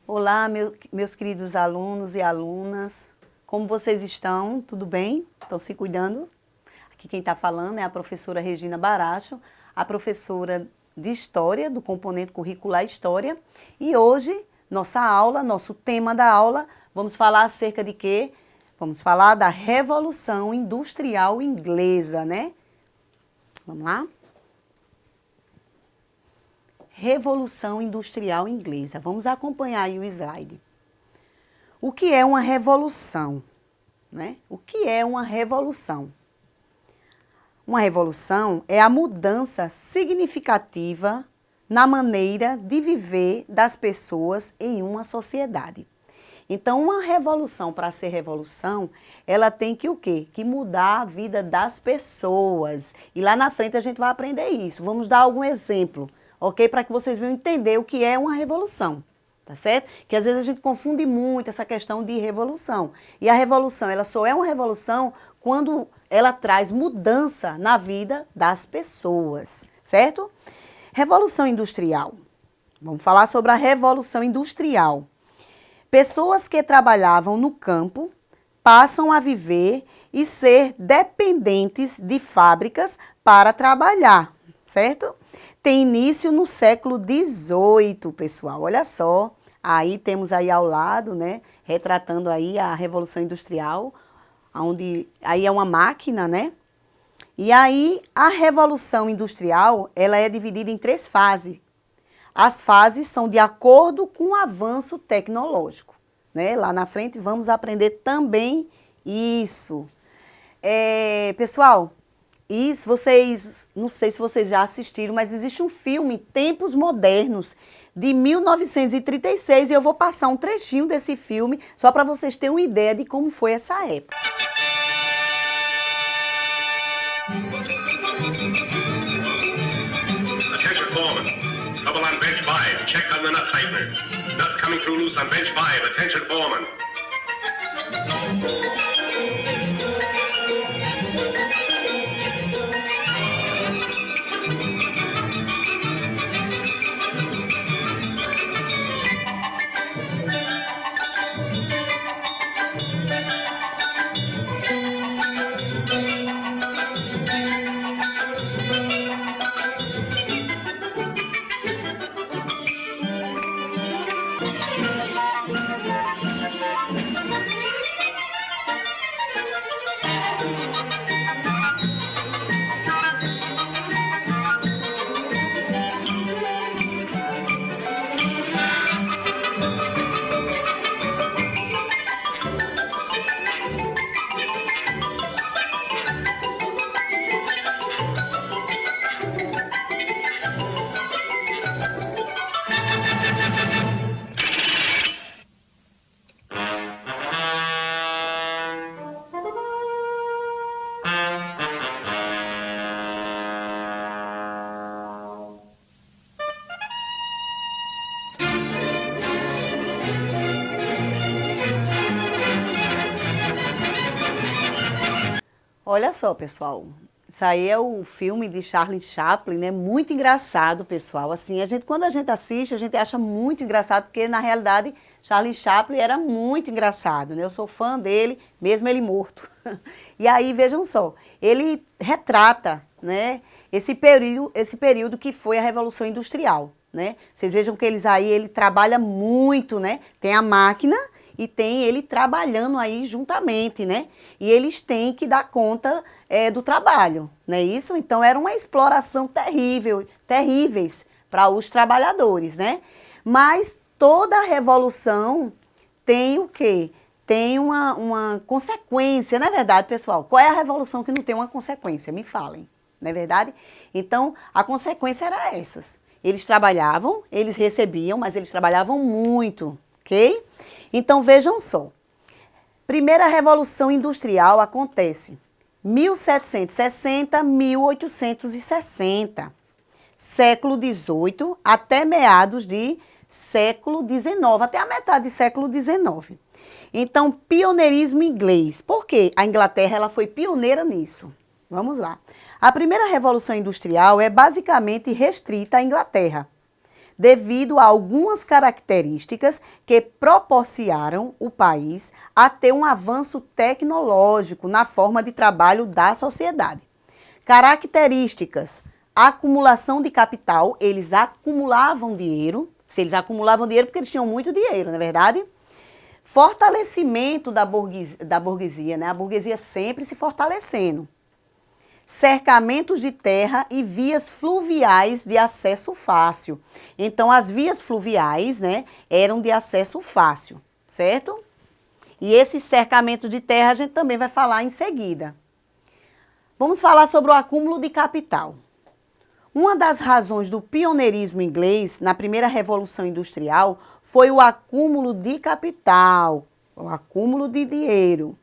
Olá, meus queridos alunos e alunas. Como vocês estão? Tudo bem? Estão se cuidando? Aqui quem está falando é a professora Regina Baracho, a professora de História, do componente curricular História. E hoje, nosso tema da aula, vamos falar acerca de quê? Vamos falar da Revolução Industrial Inglesa, né? Vamos lá? Revolução Industrial Inglesa. Vamos acompanhar aí o slide. O que é uma revolução? Né? O que é uma revolução? Uma revolução é a mudança significativa na maneira de viver das pessoas em uma sociedade. Então, uma revolução, para ser revolução, ela tem que o quê? Que mudar a vida das pessoas. E lá na frente a gente vai aprender isso. Vamos dar algum exemplo, ok? Para que vocês venham entender o que é uma revolução, tá certo? Que às vezes a gente confunde muito essa questão de revolução. E a revolução, ela só é uma revolução quando ela traz mudança na vida das pessoas, certo? Revolução Industrial. Vamos falar sobre a Revolução Industrial. Pessoas que trabalhavam no campo passam a viver e ser dependentes de fábricas para trabalhar, certo? Tem início no século XVIII, pessoal, olha só. Aí temos aí ao lado, né, retratando aí a Revolução Industrial, onde aí é uma máquina, né? E aí a Revolução Industrial, ela é dividida em 3 fases. As fases são de acordo com o avanço tecnológico, né? Lá na frente vamos aprender também isso. Pessoal, isso vocês, não sei se vocês já assistiram, mas existe um filme, Tempos Modernos, de 1936, e eu vou passar um trechinho desse filme, só para vocês terem uma ideia de como foi essa época. Attention foreman. Trouble on bench 5. Check on the nut tightener. Nuts coming through loose on bench 5. Attention foreman. Olha só, pessoal, isso aí é o filme de Charlie Chaplin, né? Muito engraçado, pessoal. Assim, quando a gente assiste, a gente acha muito engraçado, porque na realidade Charlie Chaplin era muito engraçado, né? Eu sou fã dele, mesmo ele morto. E aí, vejam só, ele retrata, né, esse período que foi a Revolução Industrial, né? Vocês vejam que ele trabalha muito, né? Tem a máquina e tem ele trabalhando aí juntamente, né? E eles têm que dar conta do trabalho, não é isso? Então era uma exploração terríveis para os trabalhadores, né? Mas toda a revolução tem o quê? Tem uma consequência, não é verdade, pessoal? Qual é a revolução que não tem uma consequência? Me falem, não é verdade? Então, a consequência era essas. Eles trabalhavam, eles recebiam, mas eles trabalhavam muito, ok? Então, vejam só. Primeira Revolução Industrial acontece 1760, 1860. Século XVIII até meados de século XIX, até a metade do século XIX. Então, pioneirismo inglês. Por quê? A Inglaterra ela foi pioneira nisso. Vamos lá. A primeira Revolução Industrial é basicamente restrita à Inglaterra. devido a algumas características que proporcionaram o país a ter um avanço tecnológico na forma de trabalho da sociedade. Características: acumulação de capital, eles acumulavam dinheiro. Se eles acumulavam dinheiro, porque eles tinham muito dinheiro, não é verdade? Fortalecimento da burguesia, né? A burguesia sempre se fortalecendo. Cercamentos de terra e vias fluviais de acesso fácil. Então, as vias fluviais, né, eram de acesso fácil, certo? E esse cercamento de terra a gente também vai falar em seguida. Vamos falar sobre o acúmulo de capital. Uma das razões do pioneirismo inglês na primeira Revolução Industrial foi o acúmulo de capital, o acúmulo de dinheiro.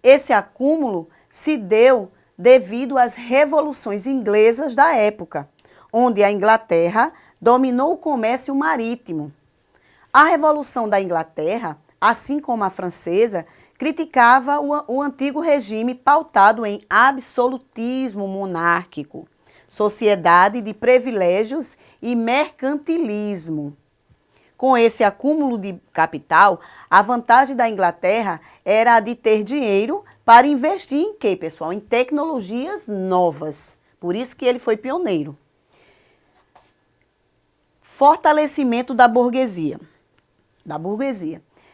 Esse acúmulo se deu devido às revoluções inglesas da época, onde a Inglaterra dominou o comércio marítimo. A Revolução da Inglaterra, assim como a francesa, criticava o antigo regime pautado em absolutismo monárquico, sociedade de privilégios e mercantilismo. Com esse acúmulo de capital, a vantagem da Inglaterra era a de ter dinheiro para investir em quê, pessoal? Em tecnologias novas. Por isso que ele foi pioneiro. Fortalecimento da burguesia.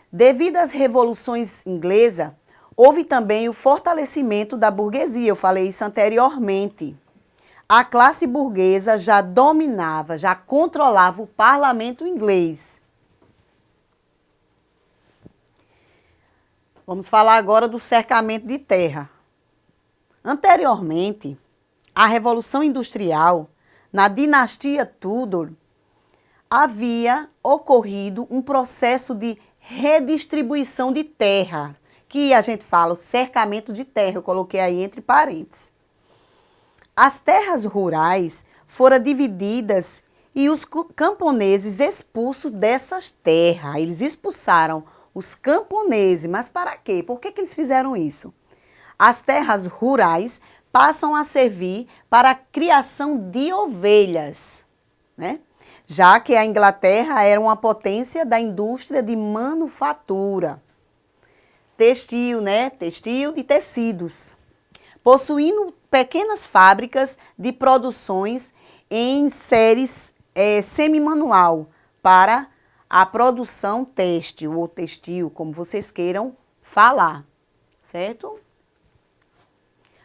Devido às revoluções inglesas, houve também o fortalecimento da burguesia. Eu falei isso anteriormente. A classe burguesa já dominava, já controlava o parlamento inglês. Vamos falar agora do cercamento de terra. Anteriormente, à Revolução Industrial, na dinastia Tudor, havia ocorrido um processo de redistribuição de terra, que a gente fala o cercamento de terra, eu coloquei aí entre parênteses. As terras rurais foram divididas e os camponeses expulsos dessas terras. Eles expulsaram os camponeses, mas para quê? Por que eles fizeram isso? As terras rurais passam a servir para a criação de ovelhas, né? Já que a Inglaterra era uma potência da indústria de manufatura, textil, né? Textil de tecidos, possuindo pequenas fábricas de produções em séries semi-manual para a produção têxtil ou textil, como vocês queiram falar, certo?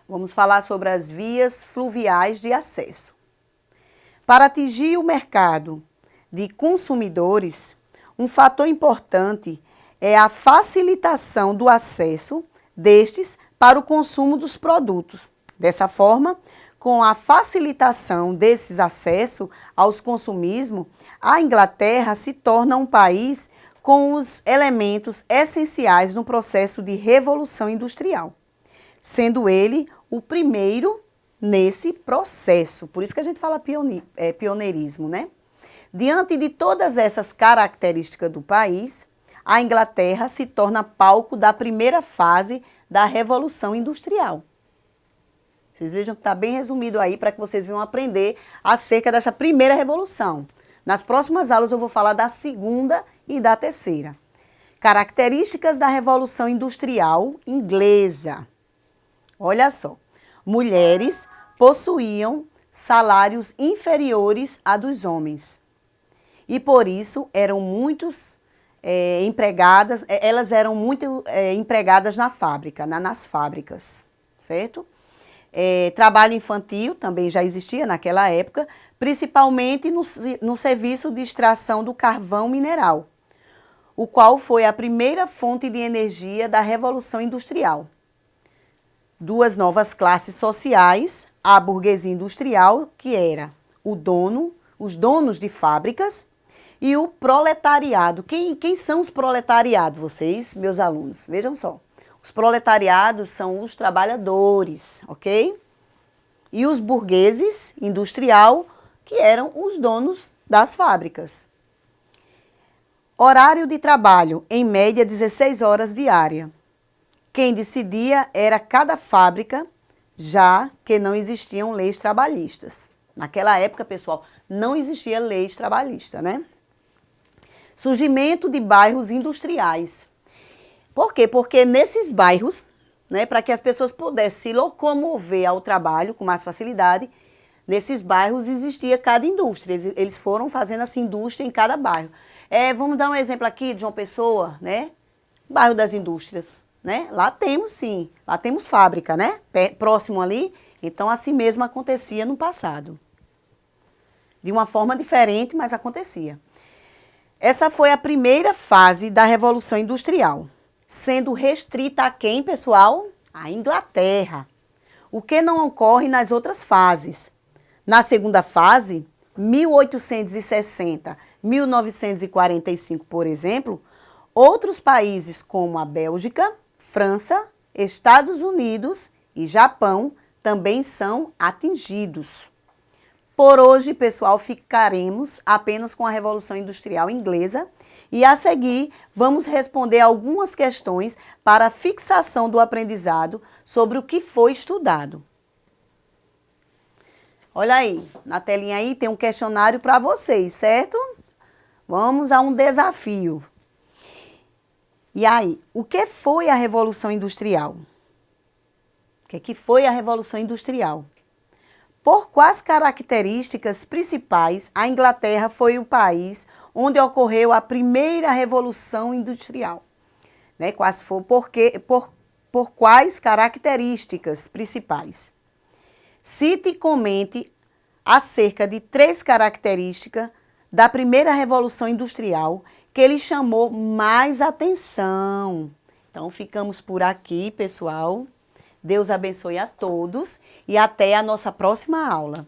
Vamos falar sobre as vias fluviais de acesso. Para atingir o mercado de consumidores, um fator importante é a facilitação do acesso destes para o consumo dos produtos. Dessa forma, com a facilitação desses acessos aos consumismos, a Inglaterra se torna um país com os elementos essenciais no processo de revolução industrial, sendo ele o primeiro nesse processo. Por isso que a gente fala pioneirismo, né? Diante de todas essas características do país, a Inglaterra se torna palco da primeira fase da Revolução Industrial. Vocês vejam que está bem resumido aí para que vocês venham aprender acerca dessa primeira revolução. Nas próximas aulas eu vou falar da segunda e da terceira. Características da Revolução Industrial Inglesa. Olha só, mulheres possuíam salários inferiores a dos homens. E por isso eram muitos empregadas, elas eram muito empregadas na fábrica, nas fábricas, certo? Trabalho infantil também já existia naquela época, principalmente no serviço de extração do carvão mineral, o qual foi a primeira fonte de energia da Revolução Industrial. Duas novas classes sociais, a burguesia industrial, que era os donos de fábricas, e o proletariado. Quem são os proletariados, vocês, meus alunos? Vejam só. Os proletariados são os trabalhadores, ok? E os burgueses industrial, que eram os donos das fábricas. Horário de trabalho, em média 16 horas diária. Quem decidia era cada fábrica, já que não existiam leis trabalhistas, Naquela época, pessoal, não existia leis trabalhistas, né? Surgimento de bairros industriais. Por quê? Porque nesses bairros, né, para que as pessoas pudessem se locomover ao trabalho com mais facilidade, nesses bairros existia cada indústria. Eles foram fazendo essa indústria em cada bairro. Vamos dar um exemplo aqui de João Pessoa, né? Bairro das Indústrias, né? Lá temos sim, lá temos fábrica, né? Próximo ali. Então, assim mesmo acontecia no passado. De uma forma diferente, mas acontecia. Essa foi a primeira fase da Revolução Industrial, sendo restrita a quem, pessoal? A Inglaterra. O que não ocorre nas outras fases. Na segunda fase, 1860, 1945, por exemplo, outros países como a Bélgica, França, Estados Unidos e Japão também são atingidos. Por hoje, pessoal, ficaremos apenas com a Revolução Industrial Inglesa e a seguir vamos responder algumas questões para a fixação do aprendizado sobre o que foi estudado. Olha aí, na telinha aí tem um questionário para vocês, certo? Vamos a um desafio. E aí, o que foi a Revolução Industrial? O que foi a Revolução Industrial? Por quais características principais a Inglaterra foi o país onde ocorreu a primeira Revolução Industrial? Né? Por quais características principais? Cite e comente acerca de 3 características da primeira Revolução Industrial que lhe chamou mais atenção. Então, ficamos por aqui, pessoal. Deus abençoe a todos e até a nossa próxima aula.